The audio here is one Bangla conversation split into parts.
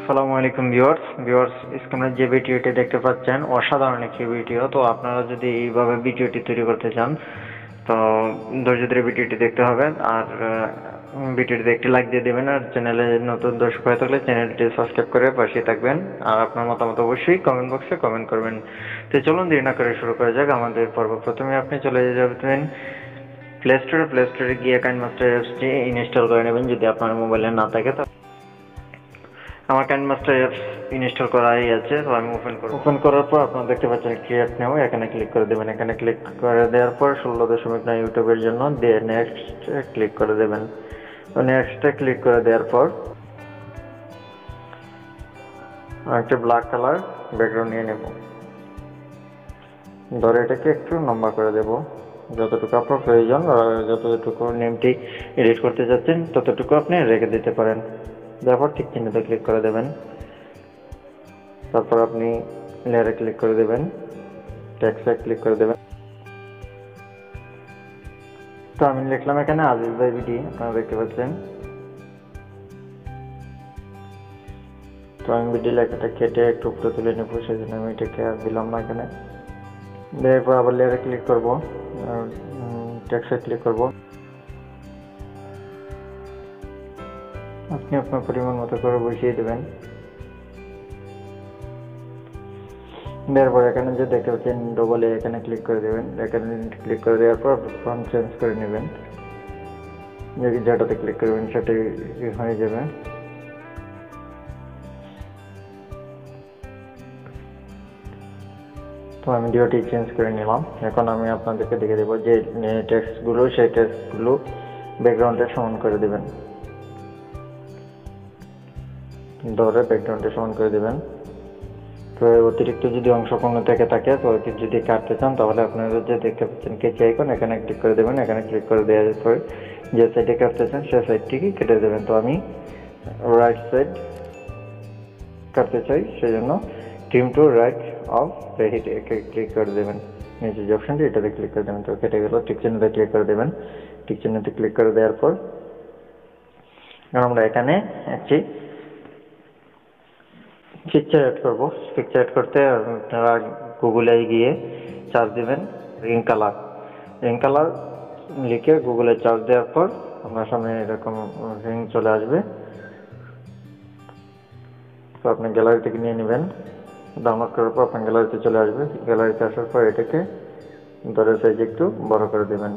আসসালামু আলাইকুম ভিউয়ার্স স্ক্রিনে যে ভিডিওটি দেখতে পাচ্ছেন অসাধারণ একটি ভিডিও। তো আপনারা যদি এইভাবে ভিডিওটি তৈরি করতে চান তো ধৈর্য ধরে ভিডিওটি দেখতে হবে। আর ভিডিওটিতে একটি লাইক দিয়ে দেবেন, আর চ্যানেলে নতুন দর্শক হয়ে থাকলে চ্যানেলটি সাবস্ক্রাইব করে পাশে থাকবেন। আর আপনার মতামত অবশ্যই কমেন্ট বক্সে কমেন্ট করবেন। তো চলুন দেরি না করে শুরু করা যাক আমাদের পর্ব। প্রথমে আপনি চলে যাবেন প্লে স্টোরে গিয়ে কাইনমাস্টার অ্যাপসটি ইনস্টল করে নেবেন যদি আপনার মোবাইলে না থাকে। আমার কাইনমাস্টার অ্যাপস ইনস্টল করাই আছে, তো আমি ওপেন করার পর আপনারা দেখতে পাচ্ছেন ক্রিয়েট নাও, এখানে ক্লিক করে দেবেন। এখানে ক্লিক করে দেওয়ার পর 16.9 ইউটিউবের জন্য দিয়ে নেক্সট ক্লিক করে দেবেন। তো নেক্সটে ক্লিক করে দেওয়ার পর একটা ব্ল্যাক কালার ব্যাকগ্রাউন্ড নিয়ে নেব, ধরে এটাকে একটু লম্বা করে দেব যতটুকু আপনার প্রয়োজন। যতটুকু নেমটি এডিট করতে যাচ্ছেন ততটুকু আপনি রেখে দিতে পারেন। তারপর ঠিক চিহ্নতে ক্লিক করে দেবেন। তারপর আপনি লেয়ারে ক্লিক করে দেবেন, টেক্সটে ক্লিক করে দেবেন। তো আমি লিখলাম এখানে আজিজ ভাই ভিডি, আপনারা দেখতে পাচ্ছেন। তো আমি ভিডি লেখাটা কেটে একটু উপরে তুলে নেব, সেই জন্য আমি এটাকে আর দিলাম না এখানে। এরপর আবার লেয়ারে ক্লিক করবো, টেক্সটে ক্লিক করব। আপনি আপনার পরিমাণ মতো করে বসিয়ে দেবেন। এরপর এখানে যে দেখতে পাচ্ছেন ডবলে এখানে ক্লিক করে দেবেন। এখানে ক্লিক করে দেওয়ার পর ফন্ট চেঞ্জ করে নেবেন, যেটাতে ক্লিক করবেন সেটাই হয়ে যাবে। তো আমি ডিওটি চেঞ্জ করে নিলাম। এখন আমি আপনাদেরকে দেখে দেবো যে টেক্সটগুলো, সেই টেক্সটগুলো ব্যাকগ্রাউন্ডে সমান করে দেবেন, ধরে ব্যাকগ্রাউন্ডে সমান করে দেবেন। তো অতিরিক্ত যদি অংশ কোনো থেকে থাকে তো যদি কাটতে চান তাহলে আপনারা যে দেখতে পাচ্ছেন কেচি আইকন, এখানে ক্লিক করে দেবেন। এখানে ক্লিক করে দেওয়ার পর যে সাইডে কাটতে চান সেই সাইডটিকে কেটে দেবেন। তো আমি রাইট সাইড কাটতে চাই, সেই জন্য trim to right of right click করে দেবেন। নিচে যে অপশনটি এটাতে ক্লিক করে দেবেন। তো কেটে গেল, টিক চিহ্নতে ক্লিক করে দেবেন। টিক চিহ্নতে ক্লিক করে দেওয়ার পর আমরা এখানে একটি পিকচার অ্যাড করবো। পিকচার অ্যাড করতে আপনারা গুগলে গিয়ে সার্চ দেবেন রিং কালার লিখে গুগলে সার্চ দেওয়ার পর আপনার সামনে এরকম রিং চলে আসবে। তো আপনি গ্যালারি থেকে নিয়ে নেবেন, ডাউনলোড করার পর আপনার গ্যালারিতে চলে আসবে। গ্যালারিতে আসার পর এটাকে ধরে সাইজ একটু বড় করে দেবেন।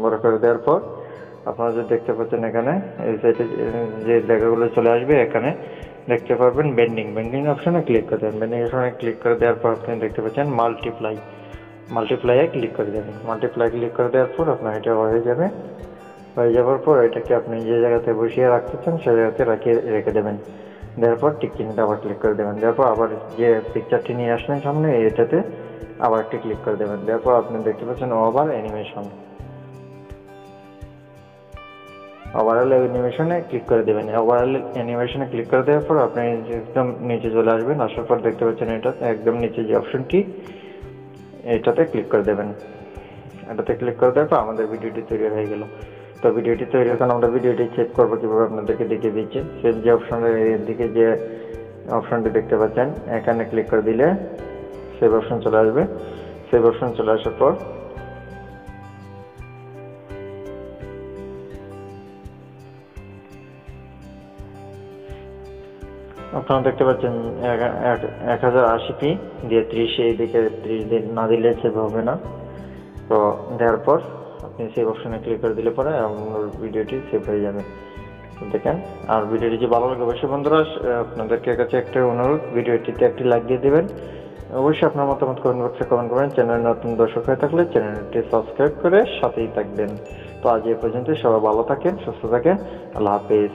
বড় করে দেওয়ার পর আপনারা যে দেখতে পাচ্ছেন এখানে এই সাইডে যে লেখাগুলো চলে আসবে, এখানে দেখতে পারবেন বেন্ডিং অপশনে ক্লিক করে দেবেন। বেন্ডিং অপশনে ক্লিক করে দেওয়ার পর আপনি দেখতে পাচ্ছেন মাল্টিপ্লাইয়ে ক্লিক করে দেবেন। মাল্টিপ্লাই ক্লিক করে দেওয়ার পর আপনার এটা হয়ে যাবে। হয়ে যাওয়ার পর এটাকে আপনি যে জায়গাতে বসিয়ে রাখতে চান সেই জায়গাতে রেখে দেবেন। দেওয়ার পর টিক চিহ্নটা আবার ক্লিক করে দেবেন। দেওয়ার পর আবার যে পিকচারটি নিয়ে আসলেন সামনে এটাতে আবার একটি ক্লিক করে দেবেন। দেওয়ার পর আপনি দেখতে পাচ্ছেন ওভারঅল অ্যানিমেশনে ক্লিক করে দেবেন। ওভারঅল অ্যানিমেশনে ক্লিক করে দেওয়ার পর আপনি একদম নিচে চলে আসবেন। আসার পর দেখতে পাচ্ছেন এটা একদম নিচে যে অপশনটি এটাতে ক্লিক করে দেবেন। এটাতে ক্লিক করে দেওয়ার পর আমাদের ভিডিওটি তৈরি হয়ে গেল। তো ভিডিওটি তৈরি এখন আমরা ভিডিওটি সেভ করবো কীভাবে আপনাদেরকে দেখিয়ে দিচ্ছি। সেভ যে অপশনের দিকে যে অপশনটি দেখতে পাচ্ছেন এখানে ক্লিক করে দিলে সেভ অপশন চলে আসবে। সেভ অপশন চলে আসার পর আপনারা দেখতে পাচ্ছেন 1080p দিয়ে 30 এইদিকে 30 দিন না দিলে সেভ হবে না। তো দেওয়ার পর আপনি সেভ অপশনে ক্লিক করে দিলে পরে আপনার ভিডিওটি সেভ হয়ে যাবে। দেখেন, আর ভিডিওটি যে ভালো লাগে অবশ্যই বন্ধুরা আপনাদেরকে কাছে একটা অনুরোধ, ভিডিওটিতে একটি লাইক দিয়ে দেবেন। অবশ্যই আপনার মতামত কমেন্ট বক্সে কমেন্ট করবেন। চ্যানেলে নতুন দর্শক হয়ে থাকলে চ্যানেলটি সাবস্ক্রাইব করে সাথেই থাকবেন। তো আজ এই পর্যন্ত, সবাই ভালো থাকেন, সুস্থ থাকেন, আল্লাহ হাফেজ।